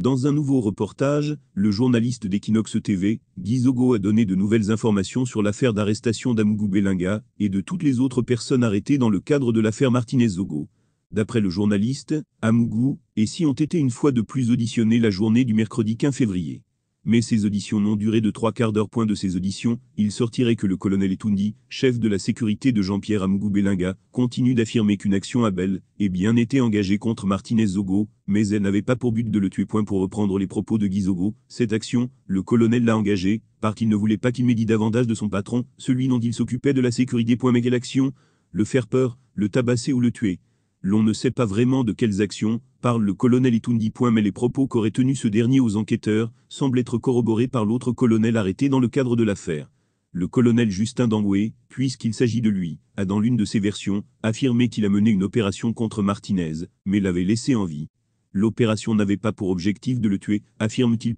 Dans un nouveau reportage, le journaliste d'Equinox TV, Guy Zogo a donné de nouvelles informations sur l'affaire d'arrestation d'Amougou Bellinga et de toutes les autres personnes arrêtées dans le cadre de l'affaire Martinez-Zogo. D'après le journaliste, Amougou et Si ont été une fois de plus auditionnés la journée du mercredi 15 février. Mais ces auditions n'ont duré de 3/4 d'heure. De ces auditions, il sortirait que le colonel Etoundi, chef de la sécurité de Jean-Pierre Amougou Bellinga, continue d'affirmer qu'une action a bel et bien été engagée contre Martinez-Zogo, mais elle n'avait pas pour but de le tuer. Pour reprendre les propos de Guy Zogo, cette action, le colonel l'a engagée, parce qu'il ne voulait pas qu'il médit davantage de son patron, celui dont il s'occupait de la sécurité. Mais quelle action? Le faire peur, le tabasser ou le tuer? L'on ne sait pas vraiment de quelles actions parle le colonel Etoundi. Mais les propos qu'aurait tenus ce dernier aux enquêteurs semblent être corroborés par l'autre colonel arrêté dans le cadre de l'affaire. Le colonel Justin Dangoué, puisqu'il s'agit de lui, a dans l'une de ses versions affirmé qu'il a mené une opération contre Martinez, mais l'avait laissé en vie. L'opération n'avait pas pour objectif de le tuer, affirme-t-il.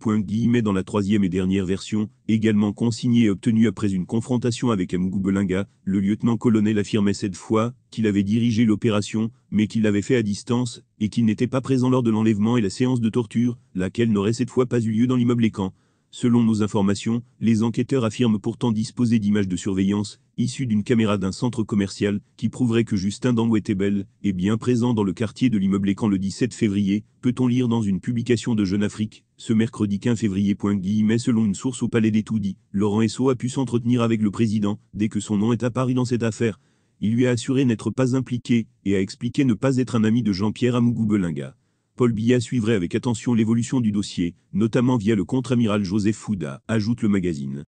Dans la troisième et dernière version, également consignée et obtenue après une confrontation avec Amougou Bellinga, le lieutenant-colonel affirmait cette fois qu'il avait dirigé l'opération, mais qu'il l'avait fait à distance, et qu'il n'était pas présent lors de l'enlèvement et la séance de torture, laquelle n'aurait cette fois pas eu lieu dans l'immeuble Écan. Selon nos informations, les enquêteurs affirment pourtant disposer d'images de surveillance, issues d'une caméra d'un centre commercial, qui prouverait que Justin Dangoué était bel et bien présent dans le quartier de l'immeuble Écan le 17 février, peut-on lire dans une publication de Jeune Afrique, ce mercredi 15 février. Selon une source au palais d'Etoudi, Laurent Esso a pu s'entretenir avec le président, dès que son nom est apparu dans cette affaire. Il lui a assuré n'être pas impliqué, et a expliqué ne pas être un ami de Jean-Pierre Amougou Bellinga. Paul Biya suivrait avec attention l'évolution du dossier, notamment via le contre-amiral Joseph Fouda, ajoute le magazine.